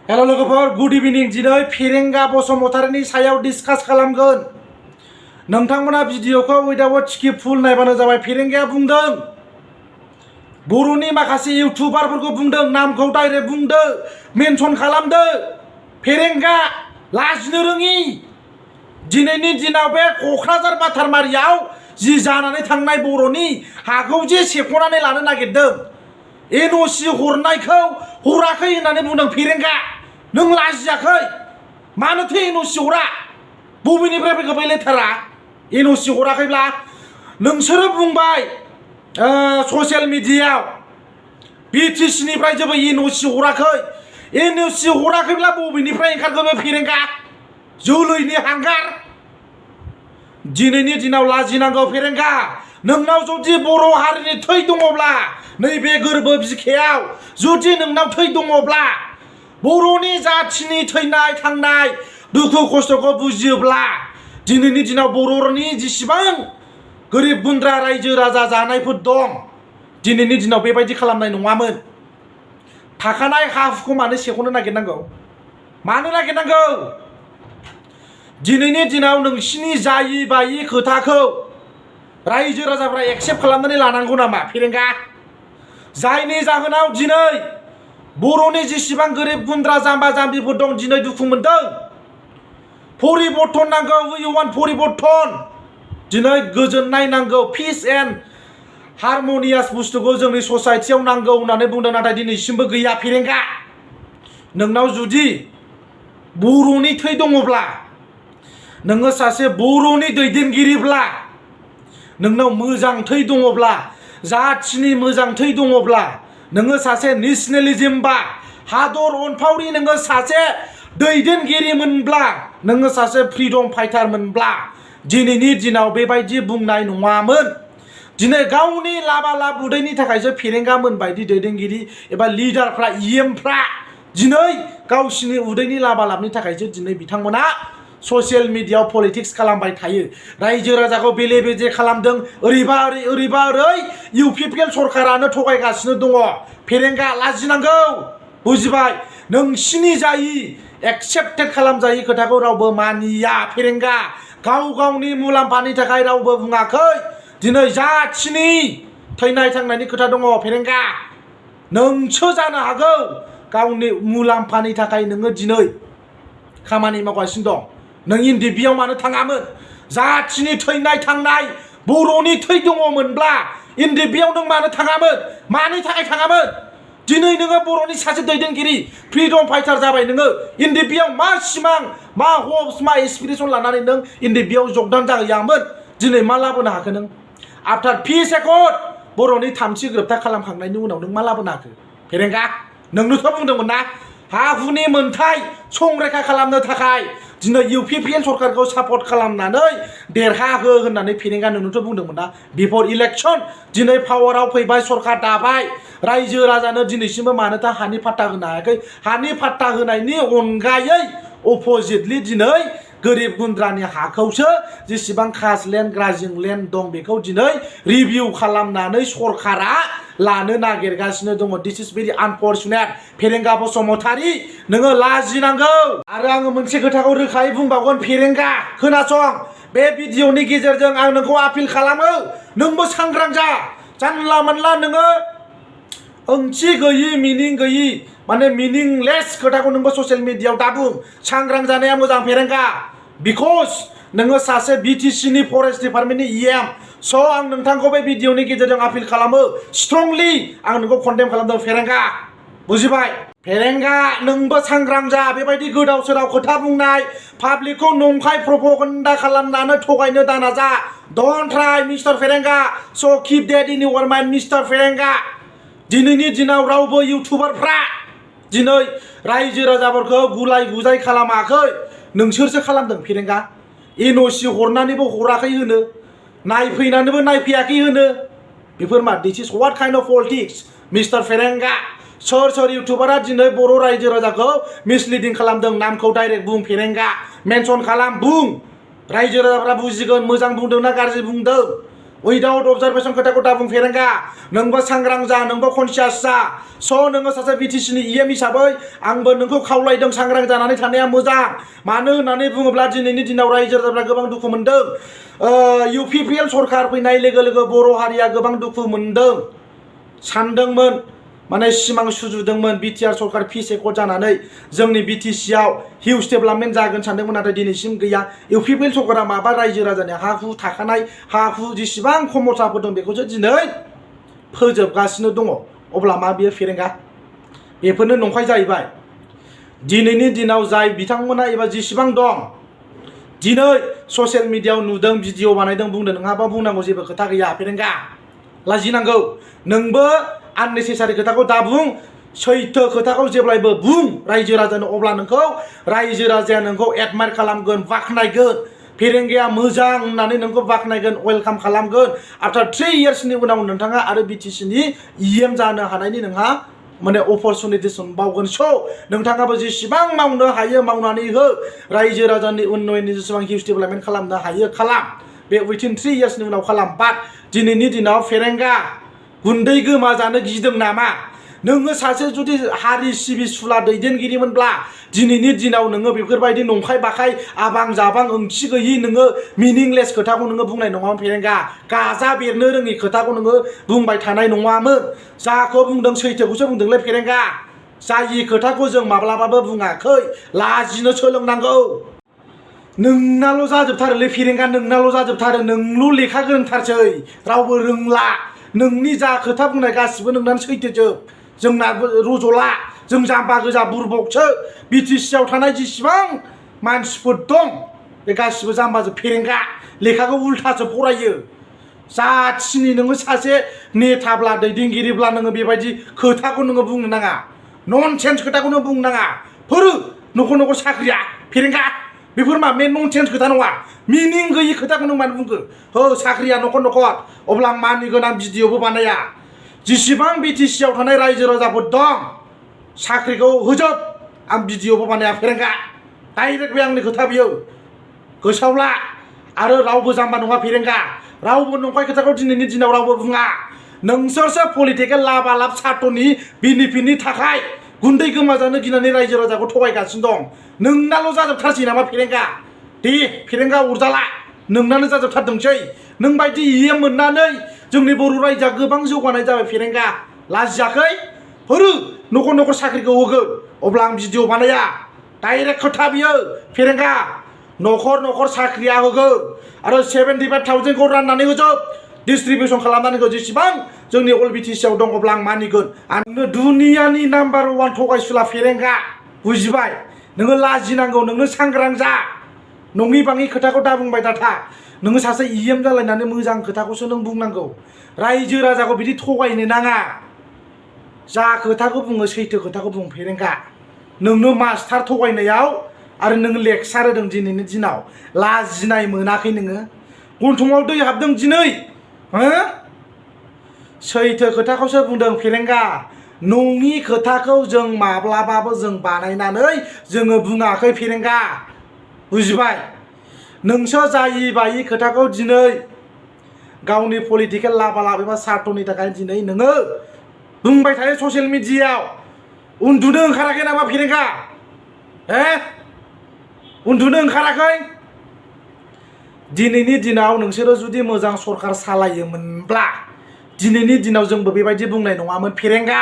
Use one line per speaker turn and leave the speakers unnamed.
Hello लोगोफोर good इभिनिं दिनै फेरेंगा बसुमतारीनि सायाव डिसकास खालामगोन। नोंथांमोना भिडिअखौ उइदाउट स्किप फुल नायबानो जाबाय। फेरेंगाया बुंदों बर'नि माखासे इउटुबारफोरखौ बुंदों, नामखौ डाइरेक्ट बुंदो, मेनसन खालामदो। फेरेंगा लाजिनो रोङि दिनैनि दिनाव बे क'क्राझार बातारमारियाव जि जानानै थांनाय बर'नि हाखौ जे सेख'नानै लानो नागिरदों, एनअसि हरनायखौ हराखै होननानै बुंदों फेरेंगा। नों लाजियाखै? मानोथो एनअसि हरा? बबेनिफ्राय फैखो बे लेटारा? एनअसि हराखैब्ला नोंसोरो बुंबाय ससियेल मिडियायाव बिटिसिनिफ्राय जेबो एनअसि हराखै। एनअसि हराखैब्ला बबेनिफ्राय ओंखारखो बे फेरेंगा? जोलैनि हांगार। दिनैनि दिनाव लाजिनांगौ फेरेंगा। नोंनाव जुदि बर' हारिनि थै दङब्ला, नैबे गोरबो बिखायाव जुदि नोंनाव थै दङब्ला, बर'नि जाथिनि थैनाय थांनाय दुखु खस्थ'खौ बुजियोब्ला, दिनैनि दिनाव बर'नि जेसेबां गोरिब गुन्द्रा रायजो राजा जानायफोर दं, दिनैनि दिनाव बेबायदि खालामनाय नङामोन। थाखानाय हा हुखौ मानो सेख'नो नागिरनांगौ? मानो नागिरनांगौ? दिनैनि दिनाव नोंसिनि जायि बायि खोथाखौ रायजो राजाफ्रा एक्सेप्ट खालामनानै लानांगौ नामा फेरेंगा? जायनि जाहोनाव दिनै बर'नि जेसेबां गोरिब गुन्द्रा जाम्बा जाम्बिफोर दं दिनै दुखु मोनदों। परिबर्तन नांगौ। वी वान्ट परिबर्तन। दिनै गोजोननाय नांगौ। पिस एन्ड हारमनियास बुस्थुखौ जोंनि ससाइटियाव नांगौ होननानै बुंदों, नाथाय दिनैसिमबो गैया फेरेंगा। नोंनाव जुदि बर'नि थै दङब्ला, नोङो सासे बर'नि दैदेनगिरिब्ला, नोंनाव मोजां थै दङब्ला, जाथिनि मोजां थै दङब्ला, नोङो सासे नेसनेलिज्म बा हादर अनफावरि नोङो सासे दैदेनगिरिमोनब्ला, नोङो सासे फ्रिडम फाइटारमोनब्ला, दिनैनि दिनाव बेबायदि बुंनाय नङामोन। दिनै गावनि लाबा लाब उदैनि थाखायसो फेरेंगामोन बायदि दैदेनगिरि एबा लिडारफ्रा इएमफ्रा दिनै गावसिनि उदैनि लाबा लाबनि थाखायसो दिनै बिथांमोना ससियेल मिडियायाव पलिटिक्स खालामबाय थायो। रायजो राजाखौ बेले बेजे खालामदों। ओरैबा ओरै ओरैबा ओरै इउपिपिएल सरकारानो थगायगासिनो दङ। फेरेंगा लाजिनांगौ। बुजिबाय? नोंसिनि जायि एक्सेप्टेड खालामजायि खोथाखौ रावबो मानिया फेरेंगा। गाव गावनि मुलाम्फानि थाखाय रावबो बुङाखै। दिनै जाथिनि थैनाय थांनायनि खोथा दङ फेरेंगा। नोंसो जानो हागौ गावनि मुलाम्फानि थाखाय नोङो दिनै खामानि मावगासिनो दं। नों इन्डिबियाव मानो थाङामोन? जाथिनि थैनाय थांनाय बर'नि थै दङमोनब्ला इन्डिबियाव नों मानो थाङामोन? मानि थाखाय थाङामोन? दिनै नोङो बर'नि सासे दैदेनगिरि फ्रिडम फाइटार जाबाय। नोङो इन्डिबियाव मा सिमां, मा हप्स, मा एसपिरेसन लानानै नों इन्डिबियाव जगदान जाहैयामोन? दिनै मा लाबोनो हाखो नों? आफ्टार पिस एकर्ड बर'नि थामथि ग्रोबथा खालामखांनायनि उनाव नों मा लाबोनो हाखो फेरेंगा? नोंनोथ' बुंदोंमोन ना हा हुनि मोनथाय संरैखा खालामनो थाखाय दिनै इउपिपिएल सरकारखौ सापर्ट खालामनानै देरहाहो होननानै फेरेंगा नोंनोथ' बुंदोंमोन ना बिफर इलेक्सन। दिनै पावाराव फैबाय, सरकार दाबाय, रायजो राजानो दिनैसिमबो मानोथो हानि पाट्टा होनो हायाखै? हानि पाट्टा होनायनि अनगायै अपोजिटलि दिनै गोरिब गुन्द्रानि हाखौसो जेसेबां कास्ट लेन्ड, ग्राजिं लेन्ड दं बेखौ दिनै रिभिउ खालामनानै सरकारा लानो नागिरगासिनो दङ। दिस इज भेरि आनफर्चुनेट। फेरेंगा बसुमतारी नोङो लाजिनांगौ। आरो आङो मोनसे खोथाखौ रोखायै बुंबावगोन फेरेंगा, खोनासं। बे भिडिअनि गेजेरजों आं नोंखौ आपिल खालामो, नोंबो सांग्रां जा। जानला मोनला नोङो ओंथि गैयि, मिनिं गैयि, माने मिनिंलेस खोथाखौ नोंबो ससियेल मिडियायाव दाबुं। सांग्रां जानाया मोजां फेरेंगा। बिकज नोङो सासे बिटिसिनि फरेस्ट डिपार्टमेन्टनि इएम। स' आं नोंथांखौ बे भिडिअनि गेजेरजों आपिल खालामो, स्ट्रंलि आं नोंखौ कन्डेम खालामदों फेरेंगा। बुजिबाय? फेरेंगा नोंबो सांग्रां जा। बेबायदि गोदाव सोराव खोथा बुंनाय, पाब्लिकखौ नंखाय प्रपगेन्डा खालामनानै थगायनो दानाजा। Don't try mister Ferenga. So' keep that in your mind mister Ferenga. दिनैनि दिनाव रावबो इउटुबारफ्रा दिनै रायजो राजाफोरखौ गुलाय गुजाय खालामाखै, नोंसोरसो खालामदों फेरेंगा। एनअसि हरनानैबो हराखै होनो, नायफैनानैबो नायफैयाखै होनो। बेफोर मा? This is what kind of politics mister Ferenga? सोर सोर इउटुबारा दिनै बर' रायजो राजाखौ मिसलिडिं खालामदों? नामखौ डाइरेक्ट बुं फेरेंगा। मेनसन खालाम, बुं। रायजो राजाफ्रा बुजिगोन मोजां बुंदों ना गाज्रि बुंदों। उइदाउट अबजारभेसन खोथाखौ दा बुं फेरेंगा नोंबो सांग्रां जा नोंबो कनसियास जा स नोङो सासे बिटिसिनि इएम हिसाबै आंबो नोंखौ खावलायदों सांग्रां जानानै थानाया मोजां मानो होननानै बुङोब्ला दिनैनि दिनाव रायजो राजाफ्रा गोबां दुखु मोनदों इउपिपिएल सरकार फैनाय लोगो लोगो बर' हारिया गोबां दुखु मोनदों सानदोंमोन माने सिमां सुजुदोंमोन बिटिआर सरकार पिस एकर्ड जानानै जोंनि बिटिसिआव हिउज डेभेलपमेन्ट जागोन सानदोंमोन नाथाय दिनैसिम गैया इउपिपिएल सरकारा माबा रायजो राजानि हा हु थाखानाय हा हु जेसेबां खमथाफोर दं बेखौसो दिनै फोजोबगासिनो दङ अब्ला मा बियो फेरेंगा बेफोरनो नंखाय जाहैबाय दिनैनि दिनाव जाय बिथांमोना एबा जेसेबां दं दिनै ससियेल मिडियाआव नुदों भिडिअ बानायदों बुंदों नोंहाबा बुंनांगौ जेबो खोथा गैया फेरेंगा लाजिनांगौ नोंबो आननेसेसारि खोथाखौ दा बुं सैथो खोथाखौ जेब्लायबो बुं रायजो राजानो अब्ला नोंखौ रायजो राजाया नोंखौ एडमायर खालामगोन बाख्नायगोन फेरेंगाया मोजां होननानै नोंखौ बाख्नायगोन वेलकाम खालामगोन आफ्टार 3 इयार्सनि उनाव नोंथाङा आरो बिटिसिनि इएम जानो हानायनि नोंहा माने अपरचुनिटिस मोनबावगोन स नोंथाङाबो जेसेबां मावनो हायो मावनानै हो रायजो राजानि उन्नयननि जेसेबां हिउज डेभेलपमेन्ट खालामनो हायो खालाम बे उइथिन 3 इयार्सनि उनाव खालाम बाट दिनैनि दिनाव फेरेंगा गुन्दै गोमा जानो गिदों नामा नोङो सासे जुदि हारि सिबिसुला दैदेनगिरिमोनब्ला दिनैनि दिनाव नोङो बेफोरबायदि नंखाय बाखाय आबां जाबां ओंथि गैयि नोङो मिनिंलेस खोथाखौ नोङो बुंनाय नङामोन फेरेंगा गाजा बेरनो रोङि खोथाखौ नोङो बुंबाय थानाय नङामोन जाखौ बुंदों सैथोखौसो बुंदोंलै फेरेंगा जायि खोथाखौ जों माब्लाबाबो बुङाखै लाजिनो सोलोंनांगौ नोंनाल' जाजोबथारोलै फेरेंगा नोंनाल' जाजोबथारो नोंल' लेखा गोरोंथारसै रावबो रोंला नोंनि जा खोथा बुंनाय गासिबो नोंनानो सैथोजोब जोंना रज'ला जों जाम्बा गोजा बुरबकसो बिटिसिआव थानाय जेसेबां मानसिफोर दं बे गासिबो जाम्बाजोब फेरेंगा लेखाखौ उल्थासो फरायो जाथिनि नोङो सासे नेताब्ला दैदेनगिरिब्ला नोङो बेबायदि खोथाखौ नोङो बुंनो नाङा ननसेन्स खोथाखौ नों बुंनो नाङा फोरो न'खर न'खर साख्रिया फेरेंगा बेफोर मा मे ननसेन्स खोथा नङा मिनिं गैयि खोथाखौ नों मानो बुंखो हो साख्रिया न'खर न'खर अब्ला आं मानिगोन आं भिडिअबो बानाया जेसेबां बिटिसिआव थानाय रायजो राजाफोर दं साख्रिखौ होजोब आं भिडिअबो बानाया फेरेंगा डाइरेक्ट बे आंनि खोथा बियो गोसोआव ला आरो रावबो जाम्बा नङा फेरेंगा रावबो नंखाय खोथाखौ दिनैनि दिनाव रावबो बुङा नोंसोरसो पलिटिकेल लाबा लाब सार्टनि बेनिफिटनि थाखाय गुन्दै गोमाजानो गिनानै रायजो राजाखौ थगायगासिनो दं नोंनाल' जाजोबथारसै नामा फेरेंगा दे फेरेंगा अरजाला नोंनानो जाजोबथारदोंसै नों बायदि इएम मोननानै जोंनि बर' रायजोआ गोबां जौगानाय जाबाय फेरेंगा लाजियाखै फोरो न'खर न'खर साख्रिखौ होगोन अब्ला आं भिडिअ बानाया डाइरेक्ट खोथा बियो फेरेंगा न'खर न'खर साख्रिया होगोन आरो 75,000खौ राननानै होजोब डिस्ट्रिबिउसन खालामनानै हो जेसेबां जोंनि अल बिटिसिआव दं अब्ला आं मानिगोन आंनो दुनियानि नाम्बार 1 थगायसुला फेरेंगा बुजिबाय नोङो लाजिनांगौ नोंनो सांग्रां जा नङि बाङि खोथाखौ दा बुंबाय था नोङो सासे इएम जालायनानै मोजां खोथाखौसो नों बुंनांगौ रायजो राजाखौ बिदि थगायनो नाङा जा खोथाखौ बुङो सैथो खोथाखौ बुं फेरेंगा नोंनो मास्टार थगायनायाव आरो नोङो लेक्सार होदों दिनैनि दिनाव लाजिनाय मोनाखै नोङो गन्थङाव दै हाबदों दिनै हो सैथो खोथाखौसो बुंदों फेरेंगा नङि खोथाखौ जों माब्लाबाबो जों बानायनानै जोङो बुङाखै फेरेंगा बुजिबाय नोंसो जायि बायि खोथाखौ दिनै गावनि पलिटिकेल लाबा लाब एबा सार्टनि थाखाय दिनै नोङो बुंबाय थायो ससियेल मिडियायाव उन्दुनो ओंखाराखै नामा फेरेंगा हे उन्दुनो ओंखाराखै दिनैनि दिनाव नोंसोरो जुदि मोजां सरकार सालायोमोनब्ला दिनैनि दिनाव जोंबो बेबायदि बुंनाय नङामोन फेरेंगा